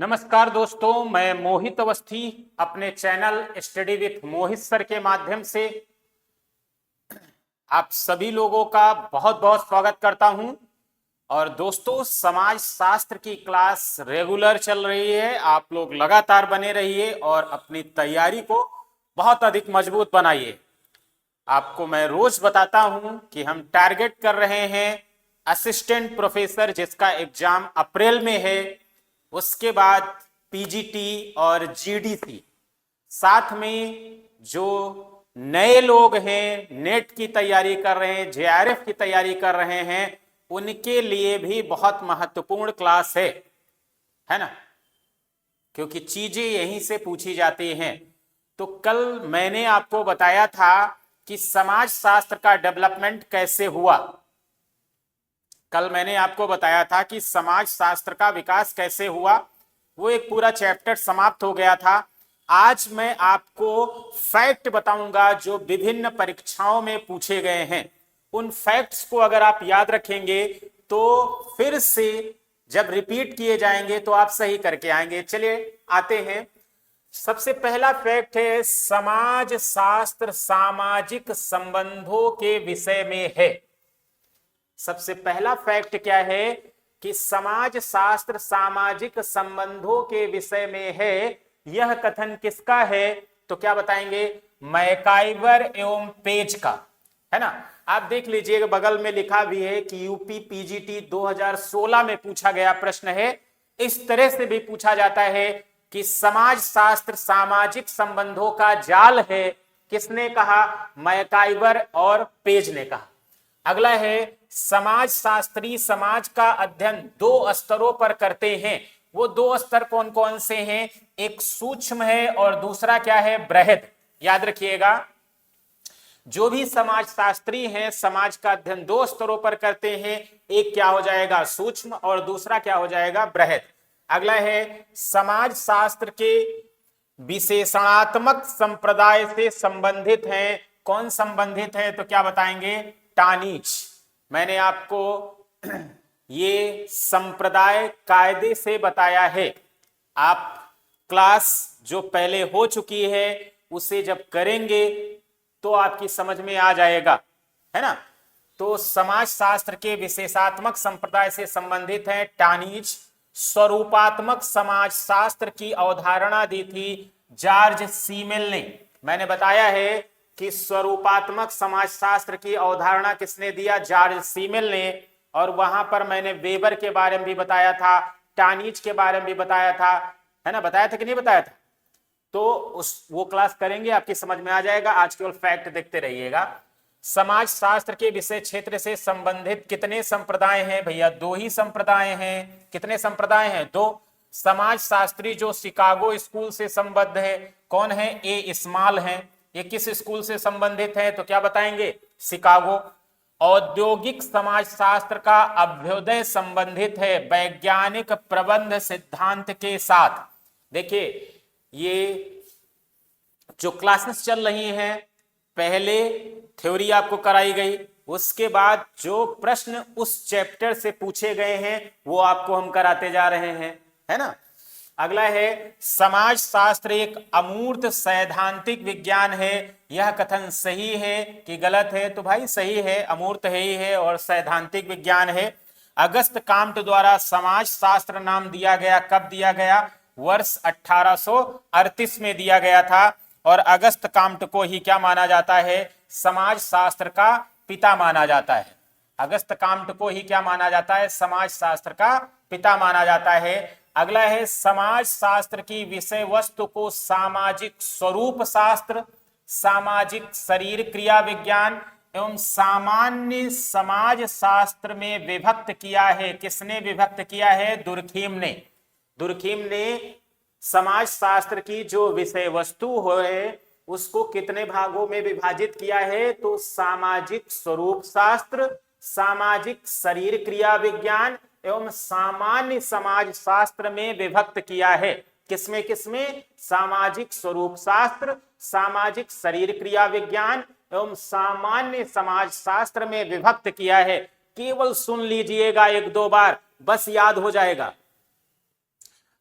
नमस्कार दोस्तों, मैं मोहित अवस्थी अपने channel study with Mohit sir के माध्यम से आप सभी लोगों का बहुत बहुत स्वागत करता हूं। और दोस्तों, समाज शास्त्र की क्लास रेगुलर चल रही है। आप लोग लगातार बने रहिए और अपनी तैयारी को बहुत अधिक मजबूत बनाइए। आपको मैं रोज बताता हूं कि हम टारगेट कर रहे हैं असिस्टेंट प्रोफेसर, जिसका एग्जाम अप्रैल में है। उसके बाद पीजीटी और जीडीसी, साथ में जो नए लोग हैं नेट की तैयारी कर रहे हैं, जेआरएफ की तैयारी कर रहे हैं, उनके लिए भी बहुत महत्वपूर्ण क्लास है ना, क्योंकि चीजें यहीं से पूछी जाती हैं। तो कल मैंने आपको बताया था कि समाज शास्त्र का डेवलपमेंट कैसे हुआ। कल मैंने आपको बताया था कि समाज शास्त्र का विकास कैसे हुआ। वो एक पूरा चैप्टर समाप्त हो गया था। आज मैं आपको फैक्ट बताऊंगा जो विभिन्न परीक्षाओं में पूछे गए हैं। उन फैक्ट्स को अगर आप याद रखेंगे तो फिर से जब रिपीट किए जाएंगे तो आप सही करके आएंगे। चलिए आते हैं। सबसे पहला फैक्ट है, समाज शास्त्र सामाजिक संबंधों के विषय में है। सबसे पहला फैक्ट क्या है कि समाज शास्त्र सामाजिक संबंधों के विषय में है। यह कथन किसका है? तो क्या बताएंगे? मैकाइवर एवं पेज का, है ना। आप देख लीजिए, बगल में लिखा भी है कि यूपी पीजीटी 2016 में पूछा गया प्रश्न है। इस तरह से भी पूछा जाता है कि समाज शास्त्र सामाजिक संबंधों का जाल है। किसने कहा? मैकाइवर और पेज ने कहा। अगला है, समाज शास्त्री समाज का अध्ययन दो स्तरों पर करते हैं। वो दो स्तर कौन कौन से हैं? एक सूक्ष्म है और दूसरा क्या है? बृहद। याद रखिएगा, जो भी समाज शास्त्री हैं समाज का अध्ययन दो स्तरों पर करते हैं। एक क्या हो जाएगा? सूक्ष्म, और दूसरा क्या हो जाएगा? बृहद। अगला है, समाज शास्त्र के विशेषणात्मक संप्रदाय से संबंधित हैं। कौन संबंधित है? तो क्या बताएंगे? टानीच। मैंने आपको ये संप्रदाय कायदे से बताया है। आप क्लास जो पहले हो चुकी है उसे जब करेंगे तो आपकी समझ में आ जाएगा, है ना। तो समाज शास्त्र के विशेषात्मक संप्रदाय से संबंधित है टानीज। स्वरूपात्मक समाज शास्त्र की अवधारणा दी थी जॉर्ज सीमेल ने। मैंने बताया है कि स्वरूपात्मक समाजशास्त्र की अवधारणा किसने दिया? जॉर्ज सीमेल ने। और वहां पर मैंने वेबर के बारे में भी बताया था, टानीज के बारे में भी बताया था, है ना। बताया था कि नहीं बताया था? तो वो क्लास करेंगे, आपकी समझ में आ जाएगा। आज केवल फैक्ट देखते रहिएगा। समाज शास्त्र के विषय क्षेत्र से संबंधित कितने संप्रदाय हैं? भैया दो ही संप्रदाय हैं। कितने संप्रदाय हैं? दो। समाज शास्त्री जो शिकागो स्कूल से संबद्ध है, कौन है? ए इस्माल है। ये किस स्कूल से संबंधित है? तो क्या बताएंगे? शिकागो। औद्योगिक समाजशास्त्र का अभ्युदय संबंधित है वैज्ञानिक प्रबंध सिद्धांत के साथ। देखिए, ये जो क्लासेस चल रही हैं, पहले थ्योरी आपको कराई गई, उसके बाद जो प्रश्न उस चैप्टर से पूछे गए हैं वो आपको हम कराते जा रहे हैं, है ना। अगला है, समाज शास्त्र एक अमूर्त सैद्धांतिक विज्ञान है। यह कथन सही है कि गलत है? तो भाई सही है, अमूर्त है ही है और सैद्धांतिक विज्ञान है। अगस्त काम्ट द्वारा समाज शास्त्र नाम दिया गया। कब दिया गया? वर्ष 1838 में दिया गया था। और अगस्त काम्ट को ही क्या माना जाता है? समाज शास्त्र का पिता माना जाता है। अगस्त काम्ट को ही क्या माना जाता है? समाज शास्त्र का पिता माना जाता है। अगला है, समाज शास्त्र की विषय वस्तु को सामाजिक स्वरूप शास्त्र, सामाजिक शरीर क्रिया विज्ञान एवं सामान्य समाज शास्त्र में विभक्त किया है। किसने विभक्त किया है? दुर्खीम ने। दुर्खीम ने समाज शास्त्र की जो विषय वस्तु है उसको कितने भागों में विभाजित किया है? तो सामाजिक स्वरूप शास्त्र, सामाजिक शरीर क्रिया विज्ञान एवं सामान्य समाज शास्त्र में विभक्त किया है। किसमें किसमें? सामाजिक स्वरूप शास्त्र, सामाजिक शरीर क्रिया विज्ञान एवं सामान्य समाज शास्त्र में विभक्त किया है। केवल सुन लीजिएगा एक दो बार, बस याद हो जाएगा।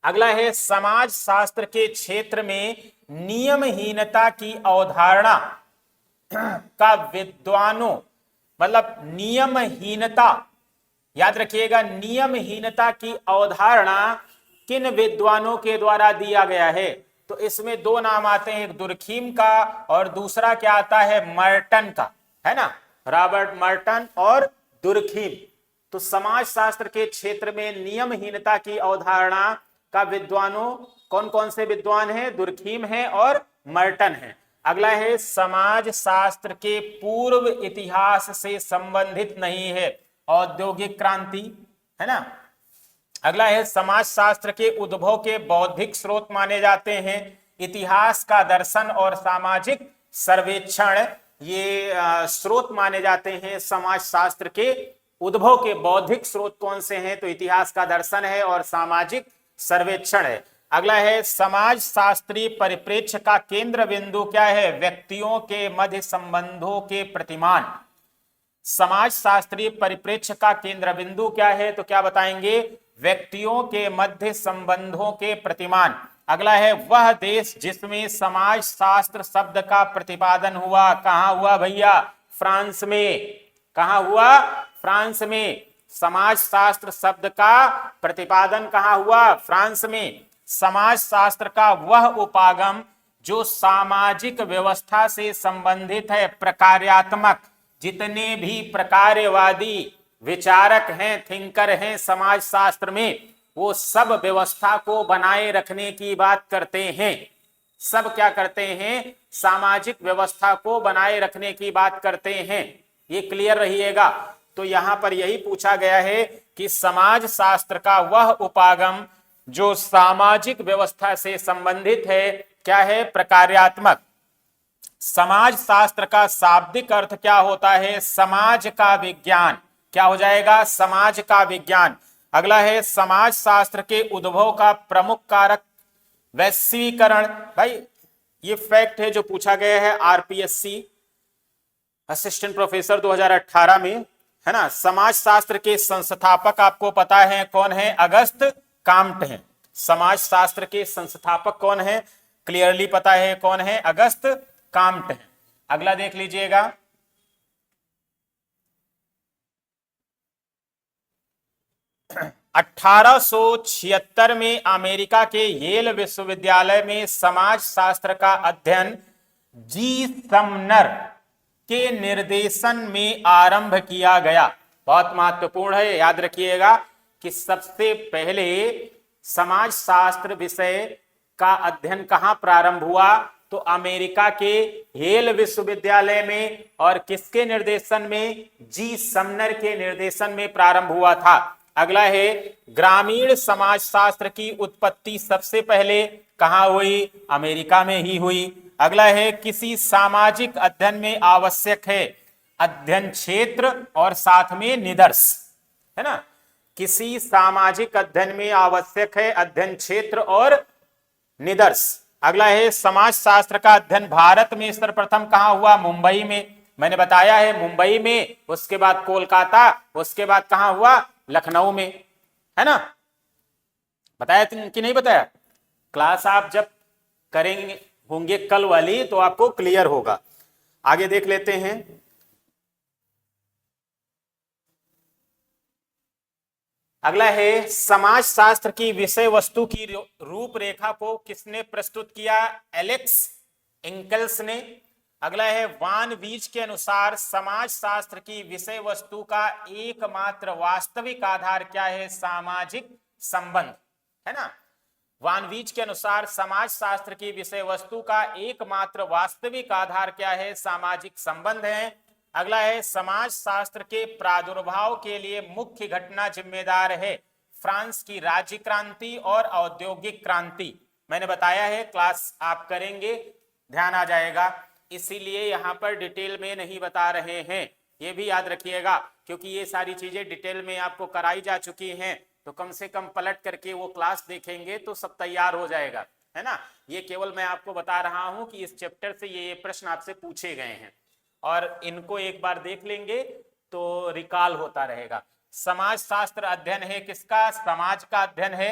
अगला है समाज शास्त्र के क्षेत्र में नियमहीनता की अवधारणा का विद्वानों, मतलब नियमहीनता, याद रखिएगा, नियमहीनता की अवधारणा किन विद्वानों के द्वारा दिया गया है? तो इसमें दो नाम आते हैं, एक दुर्खीम का और दूसरा क्या आता है, मर्टन का, है ना, रॉबर्ट मर्टन और दुर्खीम। तो समाज शास्त्र के क्षेत्र में नियमहीनता की अवधारणा का विद्वानों कौन कौन से विद्वान हैं? दुर्खीम है और मर्टन है। अगला है समाज शास्त्र के पूर्व इतिहास से संबंधित नहीं है, औद्योगिक क्रांति, है ना। अगला है समाज शास्त्र के उद्भव के बौद्धिक स्रोत माने जाते हैं इतिहास का दर्शन और सामाजिक सर्वेक्षण, ये स्रोत माने जाते हैं समाज शास्त्र के उद्भव के बौद्धिक स्रोत कौन से हैं? तो इतिहास का दर्शन है और सामाजिक सर्वेक्षण है। अगला है समाज शास्त्रीय परिप्रेक्ष्य का केंद्र बिंदु क्या है? व्यक्तियों के मध्य संबंधों के प्रतिमान। समाज शास्त्रीय परिप्रेक्ष्य का केंद्र बिंदु क्या है? तो क्या बताएंगे? व्यक्तियों के मध्य संबंधों के प्रतिमान। अगला है वह देश जिसमें समाज शास्त्र शब्द का प्रतिपादन हुआ, कहां हुआ भैया? फ्रांस में। कहां हुआ? फ्रांस में। समाज शास्त्र शब्द का प्रतिपादन कहां हुआ? फ्रांस में। समाज शास्त्र का वह उपागम जो सामाजिक व्यवस्था से संबंधित है, प्रकार्यात्मक, जितने भी प्रकार्यवादी विचारक हैं, थिंकर हैं समाज शास्त्र में, वो सब व्यवस्था को बनाए रखने की बात करते हैं। सब क्या करते हैं? सामाजिक व्यवस्था को बनाए रखने की बात करते हैं। ये क्लियर रहिएगा। तो यहां पर यही पूछा गया है कि समाज शास्त्र का वह उपागम जो सामाजिक व्यवस्था से संबंधित है, क्या है? प्रकार्यात्मक। समाज शास्त्र का शाब्दिक अर्थ क्या होता है? समाज का विज्ञान। क्या हो जाएगा? समाज का विज्ञान। अगला है समाज शास्त्र के उद्भव का प्रमुख कारक वैश्वीकरण। भाई ये फैक्ट है जो पूछा गया है आरपीएससी असिस्टेंट प्रोफेसर 2018 में, है ना। समाज शास्त्र के संस्थापक आपको पता है कौन है? अगस्त काम्ट हैं। समाज शास्त्र के संस्थापक कौन है? क्लियरली पता है कौन है? अगस्त काम्ट है। अगला देख लीजिएगा, 1876 में अमेरिका के येल विश्वविद्यालय में समाज शास्त्र का अध्ययन जी समनर के निर्देशन में आरंभ किया गया। बहुत महत्वपूर्ण है, याद रखिएगा कि सबसे पहले समाज शास्त्र विषय का अध्ययन कहां प्रारंभ हुआ? तो अमेरिका के येल विश्वविद्यालय में। और किसके निर्देशन में? जी समनर के निर्देशन में प्रारंभ हुआ था। अगला है ग्रामीण समाज शास्त्र की उत्पत्ति सबसे पहले कहां हुई? अमेरिका में ही हुई। अगला है किसी सामाजिक अध्ययन में आवश्यक है अध्ययन क्षेत्र और साथ में निदर्श, है ना। किसी सामाजिक अध्ययन में आवश्यक है अध्ययन क्षेत्र और निदर्श। अगला है समाज शास्त्र का अध्ययन भारत में सर्वप्रथम कहां हुआ? मुंबई में। मैंने बताया है मुंबई में, उसके बाद कोलकाता, उसके बाद कहां हुआ? लखनऊ में, है ना। बताया कि नहीं बताया? क्लास आप जब करेंगे होंगे कल वाली तो आपको क्लियर होगा। आगे देख लेते हैं। अगला है समाज शास्त्र की विषय वस्तु की रूपरेखा को किसने प्रस्तुत किया? एलेक्स इंकल्स ने। अगला है वान वीज के अनुसार समाज शास्त्र की विषय वस्तु का एकमात्र वास्तविक आधार क्या है? सामाजिक संबंध, है ना। वान वीज के अनुसार समाज शास्त्र की विषय वस्तु का एकमात्र वास्तविक आधार क्या है? सामाजिक संबंध है। अगला है समाज शास्त्र के प्रादुर्भाव के लिए मुख्य घटना जिम्मेदार है फ्रांस की राज्य क्रांति और औद्योगिक क्रांति। मैंने बताया है क्लास आप करेंगे ध्यान आ जाएगा, इसीलिए यहां पर डिटेल में नहीं बता रहे हैं, ये भी याद रखिएगा, क्योंकि ये सारी चीजें डिटेल में आपको कराई जा चुकी हैं। तो कम से कम पलट करके वो क्लास देखेंगे तो सब तैयार हो जाएगा, है ना। ये केवल मैं आपको बता रहा हूं कि इस चैप्टर से ये प्रश्न आपसे पूछे गए हैं और इनको एक बार देख लेंगे तो रिकॉल होता रहेगा। समाज शास्त्र अध्ययन है किसका? समाज का अध्ययन है।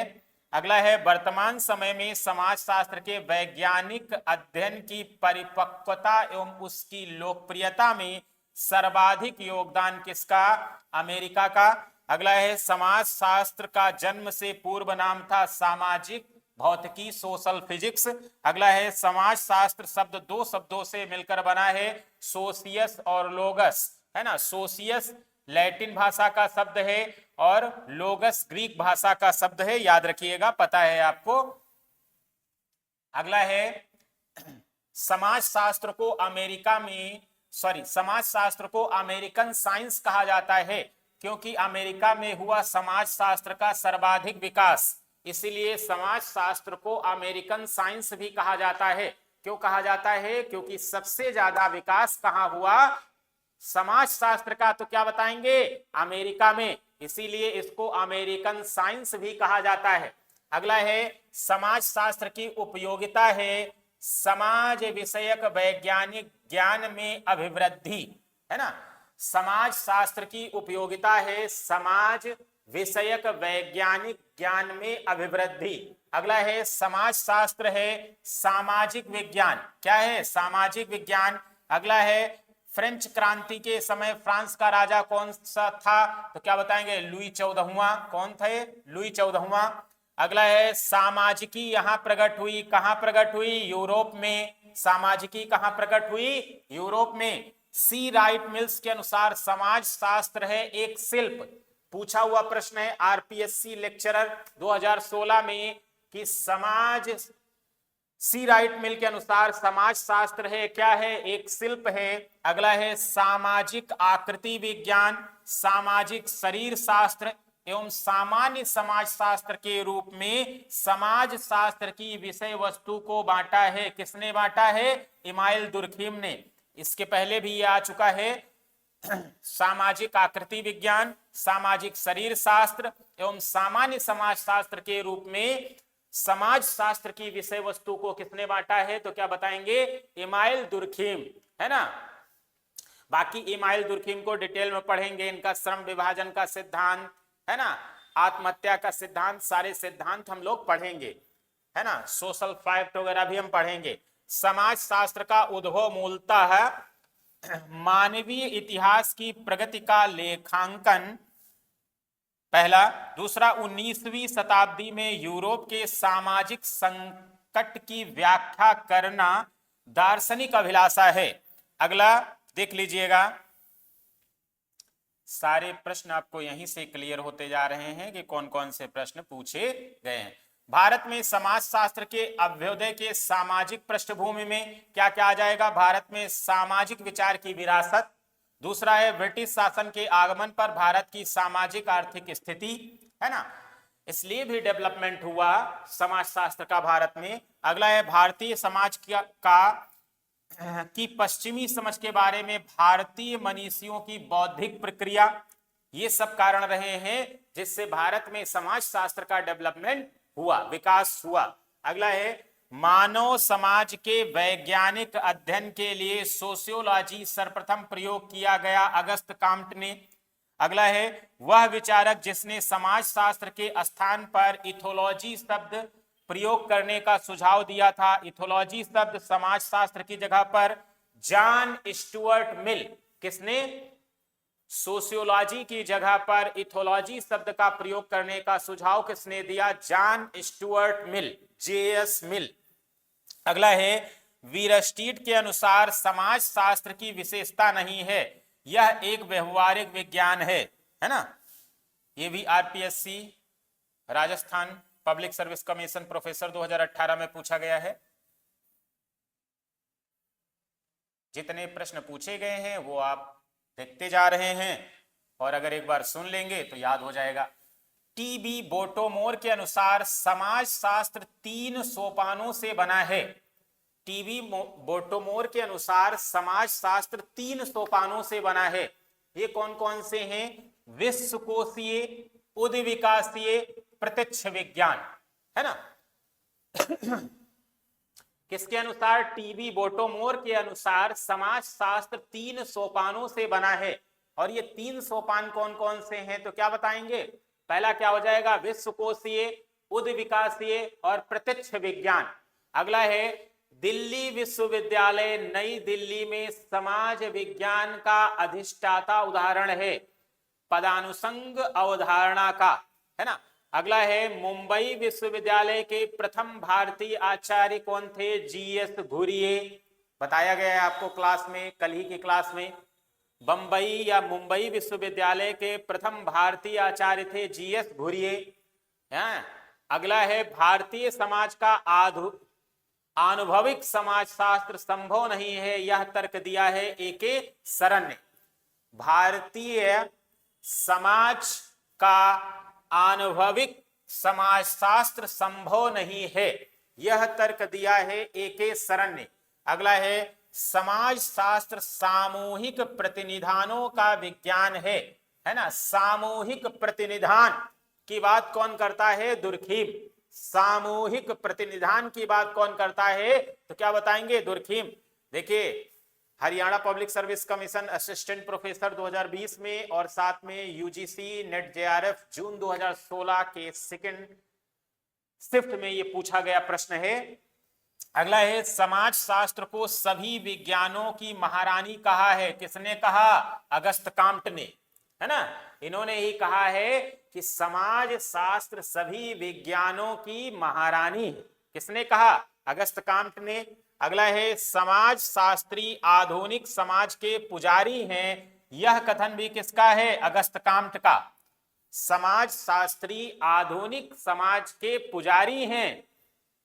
अगला है वर्तमान समय में समाजशास्त्र के वैज्ञानिक अध्ययन की परिपक्वता एवं उसकी लोकप्रियता में सर्वाधिक योगदान किसका? अमेरिका का। अगला है समाजशास्त्र का जन्म से पूर्व नाम था सामाजिक भौतिकी, सोशल फिजिक्स। अगला है समाजशास्त्र शब्द दो शब्दों से मिलकर बना है, सोशियस और लोगस, है ना। सोशियस लैटिन भाषा का शब्द है और लोगस ग्रीक भाषा का शब्द है, याद रखिएगा, पता है आपको। अगला है समाजशास्त्र को समाजशास्त्र को अमेरिकन साइंस कहा जाता है क्योंकि अमेरिका में हुआ समाजशास्त्र का सर्वाधिक विकास, इसीलिए समाजशास्त्र को अमेरिकन साइंस भी कहा जाता है। क्यों कहा जाता है? क्योंकि सबसे ज्यादा विकास कहां हुआ? समाजशास्त्र का। तो क्या बताएंगे? अमेरिका में, इसीलिए इसको अमेरिकन साइंस भी कहा जाता है। अगला है समाजशास्त्र की उपयोगिता है समाज विषयक वैज्ञानिक ज्ञान में अभिवृद्धि, है ना। समाजशास्त्र की उपयोगिता है समाज विषयक वैज्ञानिक ज्ञान में अभिवृद्धि। अगला है समाजशास्त्र है सामाजिक विज्ञान। क्या है? सामाजिक विज्ञान। अगला है फ्रेंच क्रांति के समय फ्रांस का राजा कौन सा था? तो क्या बताएंगे? लुई 14वां। कौन थे? लुई 14वां। अगला है सामाजिकी यहां प्रकट हुई। कहां प्रकट हुई? यूरोप में। सामाजिकी कहां प्रकट हुई? यूरोप में। सी राइट मिल्स के अनुसार समाज शास्त्र है एक शिल्प। पूछा हुआ प्रश्न है आरपीएससी लेक्चरर 2016 में कि सी राइट मिल के अनुसार समाज शास्त्र है क्या है? एक शिल्प है। अगला है सामाजिक आकृति विज्ञान, सामाजिक शरीर शास्त्र एवं सामान्य समाज शास्त्र के रूप में समाज शास्त्र की विषय वस्तु को बांटा है। किसने बांटा है? इमाइल दुर्खीम ने। इसके पहले भी ये आ चुका है। सामाजिक आकृति विज्ञान, सामाजिक शरीर शास्त्र एवं सामान्य समाज शास्त्र के रूप में समाज शास्त्र की विषय वस्तु को किसने बांटा है? तो क्या बताएंगे? इमाइल दुर्खीम, है ना। बाकी इमाइल दुर्खीम को डिटेल में पढ़ेंगे। इनका श्रम विभाजन का सिद्धांत, है ना, आत्महत्या का सिद्धांत, सारे सिद्धांत हम लोग पढ़ेंगे, है ना। सोशल फैक्ट वगैरह भी हम पढ़ेंगे। समाज शास्त्र का उद्भव मूलतः है मानवीय इतिहास की प्रगति का लेखांकन, पहला। दूसरा, 19वीं शताब्दी में यूरोप के सामाजिक संकट की व्याख्या करना दार्शनिक अभिलाषा है। अगला देख लीजिएगा, सारे प्रश्न आपको यहीं से क्लियर होते जा रहे हैं कि कौन कौन से प्रश्न पूछे गए हैं। भारत में समाजशास्त्र के अभ्युदय के सामाजिक पृष्ठभूमि में क्या क्या आ जाएगा? भारत में सामाजिक विचार की विरासत। दूसरा है ब्रिटिश शासन के आगमन पर भारत की सामाजिक आर्थिक स्थिति, है ना, इसलिए भी डेवलपमेंट हुआ समाजशास्त्र का भारत में। अगला है भारतीय समाज की पश्चिमी समझ के बारे में भारतीय मनीषियों की बौद्धिक प्रक्रिया। ये सब कारण रहे हैं जिससे भारत में समाजशास्त्र का डेवलपमेंट हुआ, विकास हुआ। अगला है मानव समाज के वैज्ञानिक अध्ययन के लिए सोशियोलॉजी सर्वप्रथम प्रयोग किया गया अगस्त काम्ट ने। अगला है वह विचारक जिसने समाजशास्त्र के स्थान पर इथोलॉजी शब्द प्रयोग करने का सुझाव दिया था। इथोलॉजी शब्द समाजशास्त्र की जगह पर जॉन स्टुअर्ट मिल। किसने? सोशियोलॉजी की जगह पर इथोलॉजी शब्द का प्रयोग करने का सुझाव किसने दिया? जॉन स्टुअर्ट मिल, जेएस मिल। अगला है वीरस्टीड के अनुसार समाजशास्त्र की विशेषता नहीं है, यह एक व्यवहारिक विज्ञान है ना। ये भी RPSC Rajasthan public service commission professor 2018 में पूछा गया है। जितने प्रश्न पूछे गए हैं वो आप देखते जा रहे हैं और अगर एक बार सुन लेंगे तो याद हो जाएगा। टीबी बोटोमोर के अनुसार समाजशास्त्र 3 सोपानों से बना है। टीबी बोटोमोर के अनुसार समाजशास्त्र 3 सोपानों से बना है। ये कौन कौन से हैं? विश्वकोशीय, उद्विकासीय, प्रत्यक्ष विज्ञान, है ना। किसके अनुसार? टीबी बोटोमोर के अनुसार समाजशास्त्र 3 सोपानों से बना है। और ये 3 सोपान कौन कौन से हैं? तो क्या बताएंगे? पहला क्या हो जाएगा? विश्वकोशीय, उद्विकासीय और प्रत्यक्ष विज्ञान। अगला है दिल्ली विश्वविद्यालय नई दिल्ली में समाज विज्ञान का अधिष्ठाता उदाहरण है पदानुसंग अवधारणा का, है ना। अगला है मुंबई विश्वविद्यालय के प्रथम भारतीय आचार्य कौन थे? जीएस घुरिये, बताया गया है आपको क्लास में, कल ही की क्लास में। बंबई या मुंबई विश्वविद्यालय के प्रथम भारतीय आचार्य थे जीएस घुरिये। अगला है भारतीय समाज का आनुभविक समाजशास्त्र संभव नहीं है, यह तर्क दिया है एके सरन ने। भारतीय समाज का आनुभविक समाजशास्त्र संभव नहीं है, यह तर्क दिया है एके सरन ने। अगला है समाज शास्त्र सामूहिक प्रतिनिधानों का विज्ञान है ना। सामूहिक प्रतिनिधान की बात कौन करता है? दुर्खीम। सामूहिक प्रतिनिधान की बात कौन करता है? तो क्या बताएंगे? दुर्खीम। देखिए Haryana public service commission assistant professor 2020 में और साथ में यूजीसी नेट जेआरएफ जून 2016 के सेकंड शिफ्ट में ये पूछा गया प्रश्न है। अगला है समाज शास्त्र को सभी विज्ञानों की महारानी कहा है, किसने कहा? अगस्त काम्ट ने, है ना। इन्होंने ही कहा है कि समाज शास्त्र सभी विज्ञानों की महारानी है, किसने कहा? अगस्त काम्ट ने। अगला है समाज शास्त्री आधुनिक समाज के पुजारी हैं, यह कथन भी किसका है? अगस्त काम्ट का। समाज शास्त्री आधुनिक समाज के पुजारी हैं,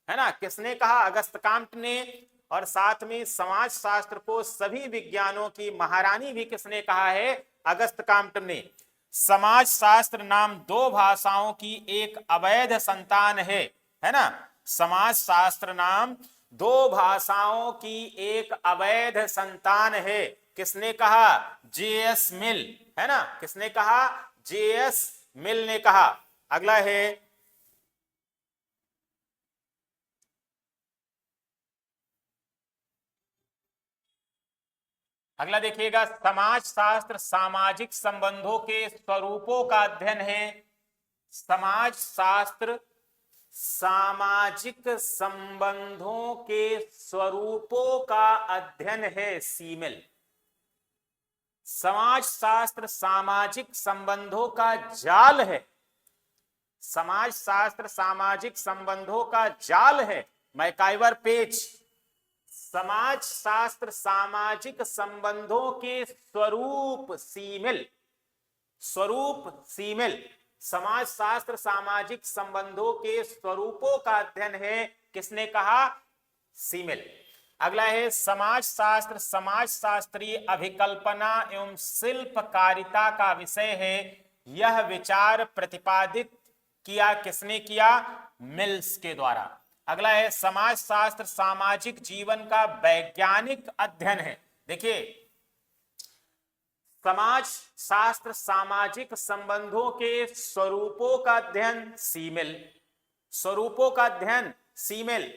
है ना, किसने कहा? अगस्त काम्ट ने। और साथ में समाज शास्त्र को सभी विज्ञानों की महारानी भी किसने कहा है? अगस्त काम्ट ने। समाज शास्त्र नाम दो भाषाओं की एक अवैध संतान है ना। समाज शास्त्र नाम दो भाषाओं की एक अवैध संतान है, किसने कहा? जेएस मिल, है ना। किसने कहा? जेएस मिल ने कहा। अगला है अगला देखिएगा समाज शास्त्र सामाजिक संबंधों के स्वरूपों का अध्ययन है। समाज शास्त्र सामाजिक संबंधों के स्वरूपों का अध्ययन है, सीमिल। समाज शास्त्र सामाजिक संबंधों का जाल है। समाज शास्त्र सामाजिक संबंधों का जाल है, मैकाइवर पेज। समाज शास्त्र सामाजिक संबंधों के स्वरूप, सीमिल। स्वरूप सीमिल। समाज शास्त्र सामाजिक संबंधों के स्वरूपों का अध्ययन है, किसने कहा? सीमिल। अगला है समाज शास्त्र समाज शास्त्रीय अभिकल्पना एवं शिल्पकारिता का विषय है, यह विचार प्रतिपादित किया किसने किया? मिल्स के द्वारा। अगला है समाज शास्त्र सामाजिक जीवन का वैज्ञानिक अध्ययन है। देखिए समाज शास्त्र सामाजिक संबंधों के स्वरूपों का अध्ययन, सीमिल। स्वरूपों का अध्ययन, सीमिल।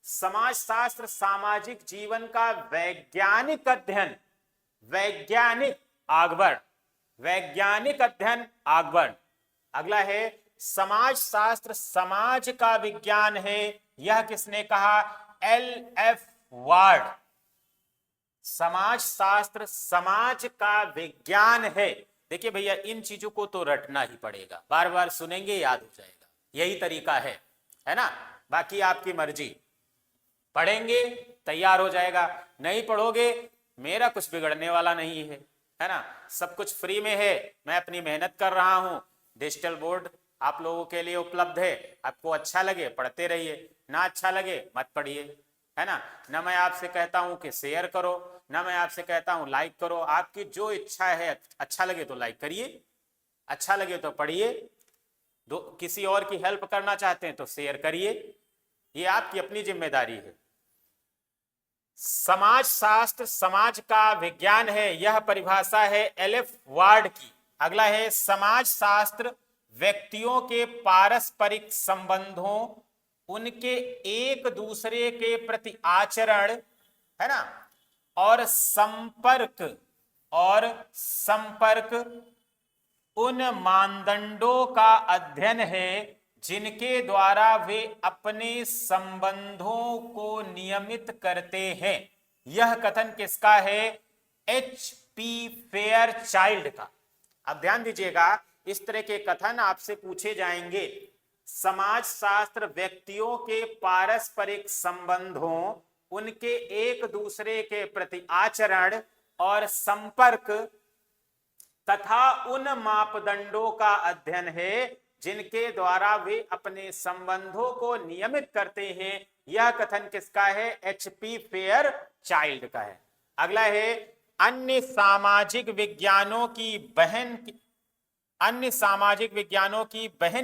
समाज शास्त्र सामाजिक जीवन का वैज्ञानिक अध्ययन, वैज्ञानिक, आगवर्ण। वैज्ञानिक अध्ययन, आगवर्ण। अगला है समाज शास्त्र समाज का विज्ञान है, यह किसने कहा? एल.एफ. वार्ड। समाज शास्त्र समाज का विज्ञान है। देखिए भैया इन चीजों को तो रटना ही पड़ेगा, बार बार सुनेंगे याद हो जाएगा, यही तरीका है ना। बाकी आपकी मर्जी, पढ़ेंगे तैयार हो जाएगा, नहीं पढ़ोगे मेरा कुछ बिगड़ने वाला नहीं है ना। सब कुछ फ्री में है, मैं अपनी मेहनत कर रहा हूं। डिजिटल बोर्ड आप लोगों के लिए उपलब्ध है, आपको अच्छा लगे पढ़ते रहिए, ना अच्छा लगे मत पढ़िए, है ना। ना मैं आपसे कहता हूं कि शेयर करो, ना मैं आपसे कहता हूं लाइक करो, आपकी जो इच्छा है, अच्छा लगे तो लाइक करिए, अच्छा लगे तो पढ़िए, किसी और की हेल्प करना चाहते हैं तो शेयर करिए, ये आपकी अपनी जिम्मेदारी है। समाज शास्त्र समाज का विज्ञान है, यह परिभाषा है एल.एफ. वार्ड की। अगला है समाज शास्त्र व्यक्तियों के पारस्परिक संबंधों, उनके एक दूसरे के प्रति आचरण, है ना, और संपर्क उन मानदंडों का अध्ययन है जिनके द्वारा वे अपने संबंधों को नियमित करते हैं। यह कथन किसका है? H.P. फेयरचाइल्ड का। अब ध्यान दीजिएगा, इस तरह के कथन आपसे पूछे जाएंगे। समाज शास्त्र व्यक्तियों के पारस्परिक संबंधों, उनके एक दूसरे के प्रति आचरण और संपर्क तथा उन मापदंडों का अध्ययन है जिनके द्वारा वे अपने संबंधों को नियमित करते हैं। यह कथन किसका है? H.P. फेयरचाइल्ड का है। अगला है, अन्य सामाजिक विज्ञानों की बहन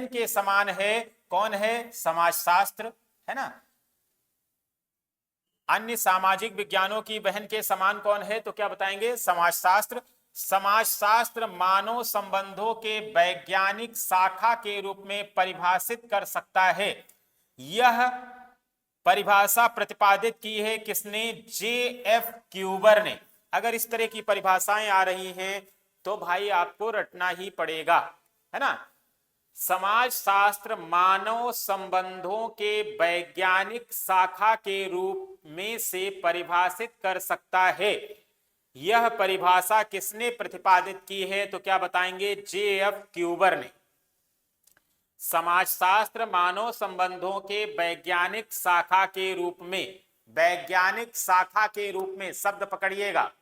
के समान है। कौन है? समाजशास्त्र, है ना। अन्य सामाजिक विज्ञानों की बहन के समान कौन है? तो क्या बताएंगे? समाजशास्त्र। समाजशास्त्र मानव संबंधों के वैज्ञानिक शाखा के रूप में परिभाषित कर सकता है। यह परिभाषा प्रतिपादित की है किसने? J.F. क्यूबर ने। अगर इस तरह की परिभाषाएं आ रही हैं तो भाई आपको रटना ही पड़ेगा, है ना। समाज शास्त्र मानव संबंधों के वैज्ञानिक शाखा के रूप में से परिभाषित कर सकता है। यह परिभाषा किसने प्रतिपादित की है? तो क्या बताएंगे? J.F. क्यूबर ने। समाजशास्त्र मानव संबंधों के वैज्ञानिक शाखा के रूप में, वैज्ञानिक शाखा के रूप में शब्द पकड़िएगा,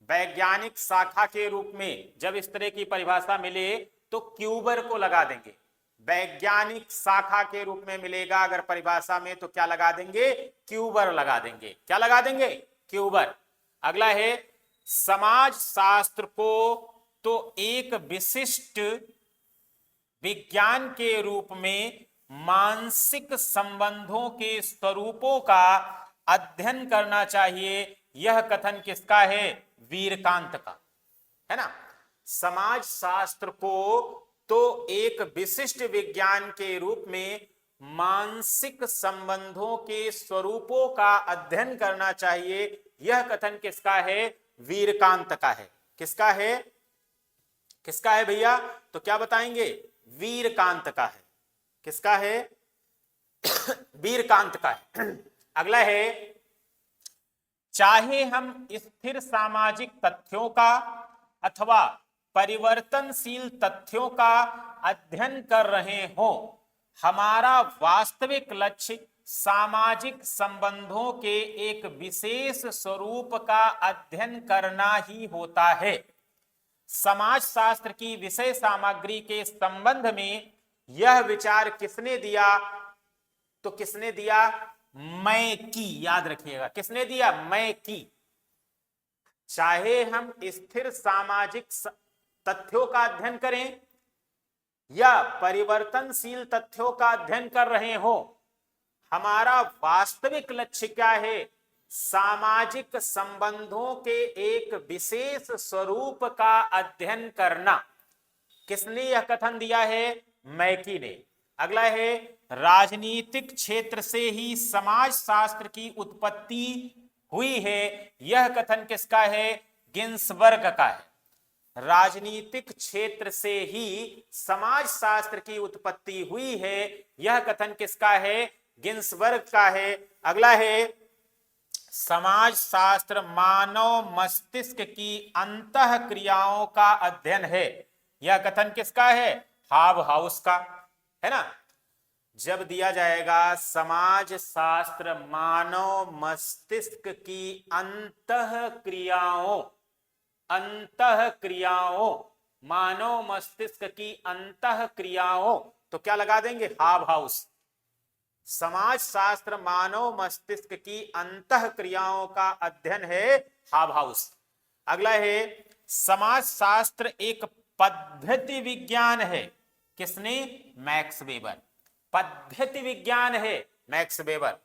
वैज्ञानिक शाखा के रूप में जब इस तरह की परिभाषा मिले तो क्यूबर को लगा देंगे। वैज्ञानिक शाखा के रूप में मिलेगा अगर परिभाषा में तो क्या लगा देंगे? क्यूबर लगा देंगे। क्या लगा देंगे? क्यूबर। अगला है, समाज शास्त्र को तो एक विशिष्ट विज्ञान के रूप में मानसिक संबंधों के स्वरूपों का अध्ययन करना चाहिए। यह कथन किसका है? वीरकांत का, है ना। समाज शास्त्र को तो एक विशिष्ट विज्ञान के रूप में मानसिक संबंधों के स्वरूपों का अध्ययन करना चाहिए। यह कथन किसका है? वीरकांत का है। किसका है? किसका है भैया? तो क्या बताएंगे? वीरकांत का है। किसका है? वीरकांत का है। अगला है, चाहे हम स्थिर सामाजिक तथ्यों का अथवा परिवर्तनशील तथ्यों का अध्ययन कर रहे हों, हमारा वास्तविक लक्ष्य सामाजिक संबंधों के एक विशेष स्वरूप का अध्ययन करना ही होता है। समाज शास्त्र की विषय सामग्री के संबंध में यह विचार किसने दिया? तो किसने दिया? मैकी। याद रखिएगा, किसने दिया? मैकी। चाहे हम स्थिर सामाजिक तथ्यों का अध्ययन करें या परिवर्तनशील तथ्यों का अध्ययन कर रहे हो, हमारा वास्तविक लक्ष्य क्या है? सामाजिक संबंधों के एक विशेष स्वरूप का अध्ययन करना। किसने यह कथन दिया है? मैकी ने। अगला है, राजनीतिक क्षेत्र से ही समाज शास्त्र की उत्पत्ति हुई है। यह कथन किसका है? गिन्सबर्ग का है। राजनीतिक क्षेत्र से ही समाज शास्त्र की उत्पत्ति हुई है। यह कथन किसका है? गिन्सबर्ग का है। अगला है, समाज शास्त्र मानव मस्तिष्क की अंतः क्रियाओं का अध्ययन है। यह कथन किसका है? हाबहाउस का, है ना। जब दिया जाएगा समाज शास्त्र मानव मस्तिष्क की अंतः क्रियाओं, मानव मस्तिष्क की अंतः क्रियाओं, तो क्या लगा देंगे? हाबहाउस। समाज शास्त्र मानव मस्तिष्क की अंतः क्रियाओं का अध्ययन है, हाबहाउस। अगला है, समाज शास्त्र एक पद्धति विज्ञान है। किसने? Max weber. पद्धति विज्ञान है, मैक्स वेबर।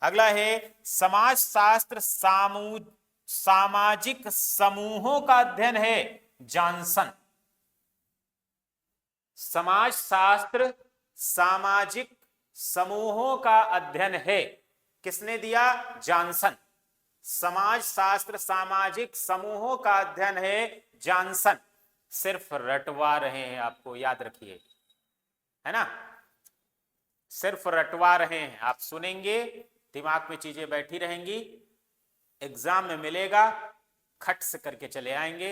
अगला है, समाज शास्त्र सामाजिक समूहों का अध्ययन है, जॉनसन। समाज शास्त्र सामाजिक समूहों का अध्ययन है, किसने दिया? जॉनसन। समाज शास्त्र सामाजिक समूहों का अध्ययन है, जॉनसन। सिर्फ रटवा रहे हैं, आपको याद रखिए, है ना। सिर्फ रटवा रहे हैं। आप सुनेंगे, दिमाग में चीजें बैठी रहेंगी, एग्जाम में मिलेगा, खट से करके चले आएंगे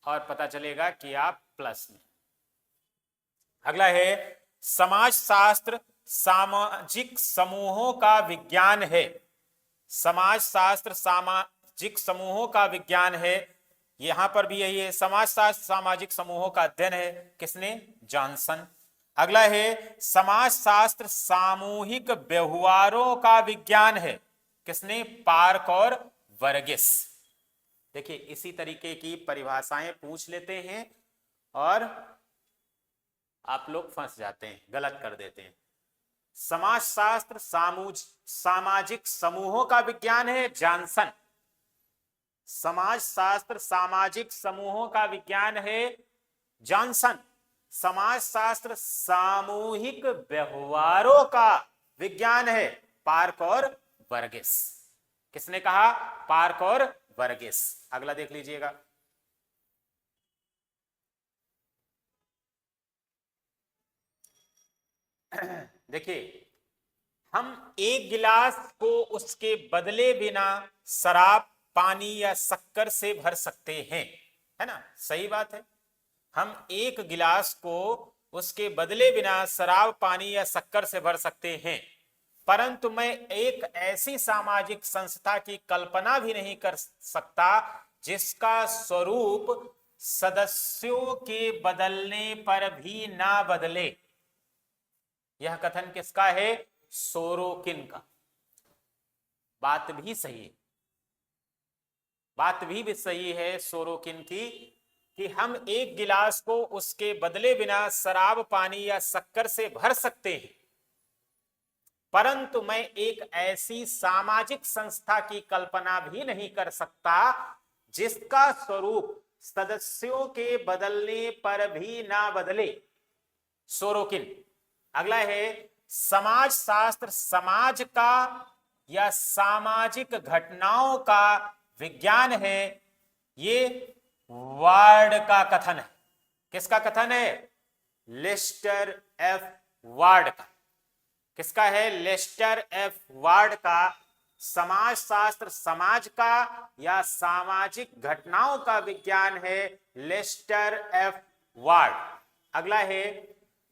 और पता चलेगा कि आप प्लस में। अगला है समाज शास्त्र सामाजिक समूहों का विज्ञान है। समाज शास्त्र सामाजिक समूहों का विज्ञान है। यहां पर भी यही है, समाज शास्त्र सामाजिक समूहों का अध्ययन है। किसने? जॉनसन। अगला है समाज शास्त्र सामूहिक व्यवहारों का विज्ञान है। किसने? पार्क और वर्गिस। देखिए इसी तरीके की परिभाषाएं पूछ लेते हैं और आप लोग फंस जाते हैं, गलत कर देते हैं। समाज शास्त्र सामाजिक समूहों का विज्ञान है, जॉनसन। समाज शास्त्र सामाजिक समूहों का विज्ञान है, जॉनसन। समाज शास्त्र सामूहिक व्यवहारों का विज्ञान है, पार्क और वर्गिस। किसने कहा? पार्क और वर्गिस। अगला देख लीजिएगा। देखिए हम एक गिलास को उसके बदले बिना शराब, पानी या शक्कर से भर सकते हैं, है ना? सही बात है। हम एक गिलास को उसके बदले बिना शराब, पानी या शक्कर से भर सकते हैं, परंतु मैं एक ऐसी सामाजिक संस्था की कल्पना भी नहीं कर सकता जिसका स्वरूप सदस्यों के बदलने पर भी ना बदले। यह कथन किसका है? सोरोकिन का। बात भी सही है, बात भी सही है सोरोकिन की कि हम एक गिलास को उसके बदले बिना शराब, पानी या शक्कर से भर सकते हैं, परंतु मैं एक ऐसी सामाजिक संस्था की कल्पना भी नहीं कर सकता जिसका स्वरूप सदस्यों के बदलने पर भी ना बदले। सोरोकिन। अगला है समाज शास्त्र समाज का या सामाजिक घटनाओं का विज्ञान है। ये वार्ड का कथन है। किसका कथन है? लेस्टर एफ वार्ड का। किसका है? लेस्टर एफ वार्ड का। समाज शास्त्र समाज का या सामाजिक घटनाओं का विज्ञान है, लेस्टर एफ वार्ड। अगला है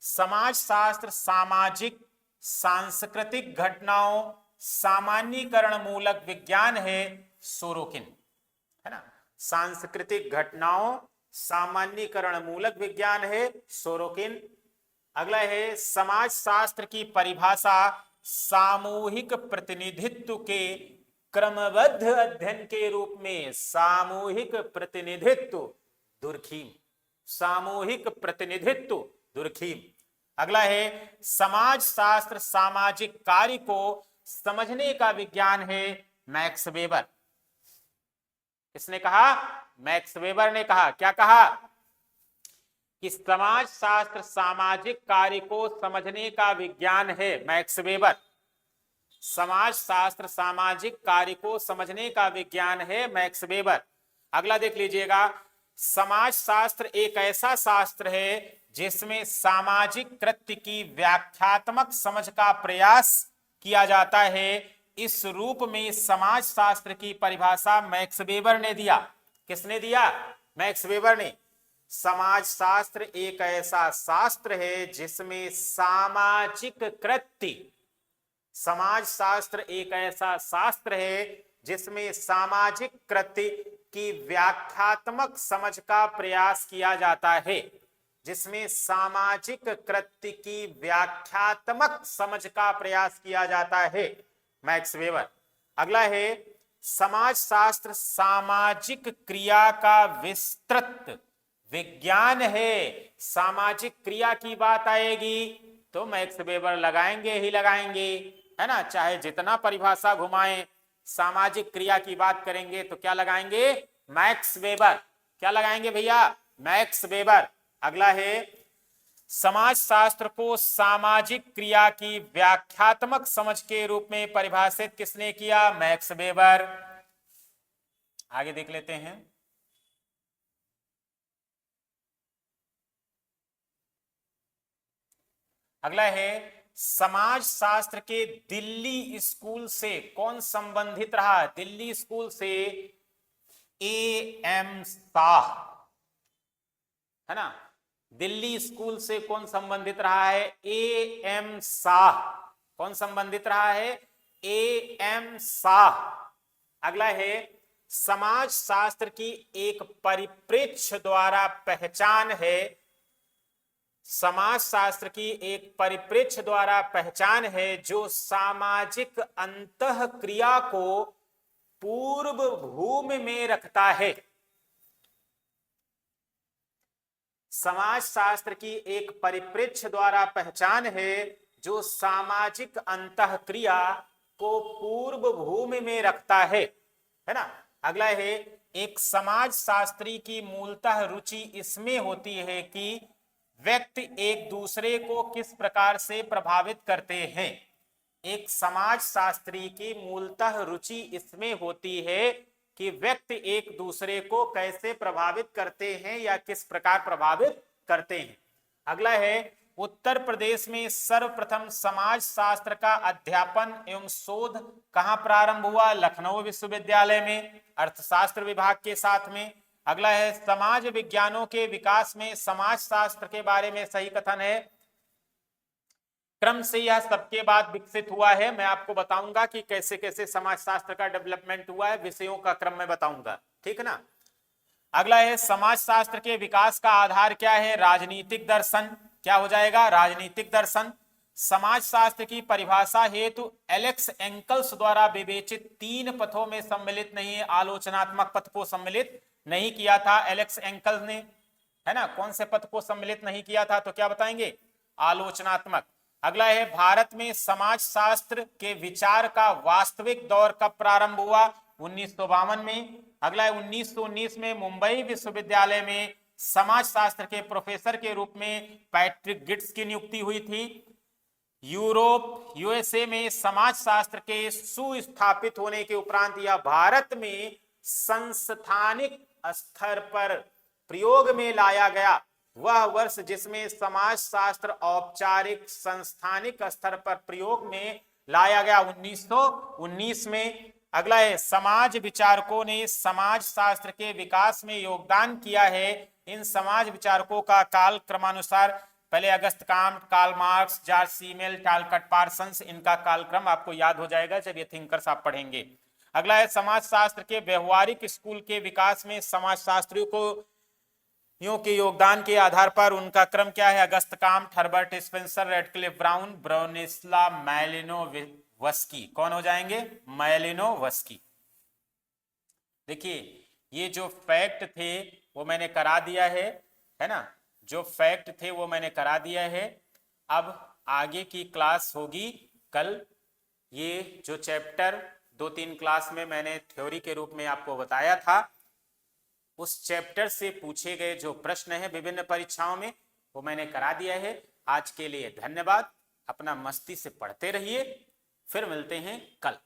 समाज शास्त्र सामाजिक सांस्कृतिक घटनाओं सामान्यीकरण मूलक विज्ञान है, सोरोकिन, है ना? सांस्कृतिक घटनाओं सामान्यीकरण मूलक विज्ञान है, सोरोकिन। अगला है समाज शास्त्र की परिभाषा सामूहिक प्रतिनिधित्व के क्रमबद्ध अध्ययन के रूप में। सामूहिक प्रतिनिधित्व, दुर्खीम। सामूहिक प्रतिनिधित्व, दुर्खीम। अगला है समाज शास्त्र सामाजिक कार्य को समझने का विज्ञान है, मैक्स वेबर। किसने कहा? मैक्स वेबर ने कहा। क्या कहा? कि समाज शास्त्र सामाजिक कार्य को समझने का विज्ञान है, मैक्स वेबर। समाज शास्त्र सामाजिक कार्य को समझने का विज्ञान है, मैक्स वेबर। अगला देख लीजिएगा, समाज शास्त्र एक ऐसा शास्त्र है जिसमें सामाजिक कृत्य की व्याख्यात्मक समझ का प्रयास किया जाता है। इस रूप में समाज शास्त्र की परिभाषा मैक्स वेबर ने दिया। किसने दिया? मैक्स वेबर ने। समाज शास्त्र एक ऐसा शास्त्र है जिसमें सामाजिक कृत्य, समाज शास्त्र एक ऐसा शास्त्र है जिसमें सामाजिक कृत्य की व्याख्यात्मक समझ का प्रयास किया जाता है। जिसमें सामाजिक कृत्य की व्याख्यात्मक समझ का प्रयास किया जाता है, मैक्स वेबर। अगला है समाज शास्त्र सामाजिक क्रिया का विस्तृत विज्ञान है। सामाजिक क्रिया की बात आएगी तो मैक्स वेबर लगाएंगे ही लगाएंगे, है ना? चाहे जितना परिभाषा घुमाएं, सामाजिक क्रिया की बात करेंगे तो क्या लगाएंगे? Max weber. क्या लगाएंगे भैया? Max weber. अगला है समाज शास्त्र को सामाजिक क्रिया की व्याख्यात्मक समझ के रूप में परिभाषित किसने किया? Max weber. आगे देख लेते हैं। अगला है समाज शास्त्र के दिल्ली स्कूल से कौन संबंधित रहा? दिल्ली स्कूल से A.M. शाह, है ना। दिल्ली स्कूल से कौन संबंधित रहा है? A.M. शाह। कौन संबंधित रहा है? A.M. शाह। अगला है, समाज शास्त्र की एक परिप्रेक्ष्य द्वारा पहचान है। समाज शास्त्र की एक परिप्रेक्ष्य द्वारा पहचान है जो सामाजिक अंतःक्रिया को पूर्व भूमि में रखता है। समाज शास्त्र की एक परिप्रेक्ष्य द्वारा पहचान है जो सामाजिक अंतःक्रिया को पूर्व भूमि में रखता है ना। अगला है, एक समाज शास्त्री की मूलतः रुचि इसमें होती है कि व्यक्ति एक दूसरे को किस प्रकार से प्रभावित करते हैं। एक समाज शास्त्री की मूलतः रुचि इसमें होती है कि व्यक्ति एक दूसरे को कैसे प्रभावित करते हैं या किस प्रकार प्रभावित करते हैं। अगला है, उत्तर प्रदेश में सर्वप्रथम समाज शास्त्र का अध्यापन एवं शोध कहां प्रारंभ हुआ? लखनऊ विश्वविद्यालय में, अर्थशास्त्र विभाग के साथ में। अगला है, समाज विज्ञानों के विकास में समाज शास्त्र के बारे में सही कथन है। क्रम से यह सबके बाद विकसित हुआ है। मैं आपको बताऊंगा कि कैसे कैसे समाज शास्त्र का डेवलपमेंट हुआ है, विषयों का क्रम में बताऊंगा, ठीक है ना। अगला है, समाज शास्त्र के विकास का आधार क्या है? राजनीतिक दर्शन। क्या हो जाएगा? राजनीतिक दर्शन। समाज शास्त्र की परिभाषा हेतु एलेक्स एंकल्स द्वारा विवेचित 3 पथों में सम्मिलित नहीं है। आलोचनात्मक पथ को सम्मिलित नहीं किया था एलेक्स एंकल्स ने, है ना। कौन से पथ को सम्मिलित नहीं किया था? तो क्या बताएंगे? आलोचनात्मक। अगला है, भारत में समाज शास्त्र के विचार का वास्तविक दौर कब प्रारंभ हुआ? 1952 में। अगला है, 1919 में मुंबई विश्वविद्यालय में समाज शास्त्र के प्रोफेसर के रूप में पैट्रिक गिट्स की नियुक्ति हुई थी। यूरोप यूएसए में समाज शास्त्र के सुस्थापित होने के उपरांत या भारत में संस्थानिक स्तर पर प्रयोग में लाया गया वह वर्ष जिसमें समाज शास्त्र औपचारिक संस्थानिक स्तर पर प्रयोग में लाया गया, 1919 में। अगला है, समाज विचारकों ने समाज शास्त्र के विकास में योगदान किया है। इन समाज विचारकों का काल क्रमानुसार पहले Auguste Comte, Karl Marx, Georg Simmel, Talcott Parsons, इनका कालक्रम आपको याद हो जाएगा जब ये थिंकर्स आप पढ़ेंगे। अगला है, समाज शास्त्र के व्यवहारिक स्कूल के विकास में समाज शास्त्रियों को के योगदान के आधार पर उनका क्रम क्या है? Auguste Comte, Herbert Spencer, Radcliffe Brown, Bronislaw Malinowski. कौन हो जाएंगे? मैलिनोवस्की। देखिए, ये जो फैक्ट थे वो मैंने करा दिया है ना। जो फैक्ट थे वो मैंने करा दिया है। अब आगे की क्लास होगी कल। ये जो चैप्टर 2-3 क्लास में मैंने थ्योरी के रूप में आपको बताया था, उस चैप्टर से पूछे गए जो प्रश्न हैं विभिन्न परीक्षाओं में, वो मैंने करा दिया है। आज के लिए धन्यवाद। अपना मस्ती से पढ़ते रहिए, फिर मिलते हैं कल।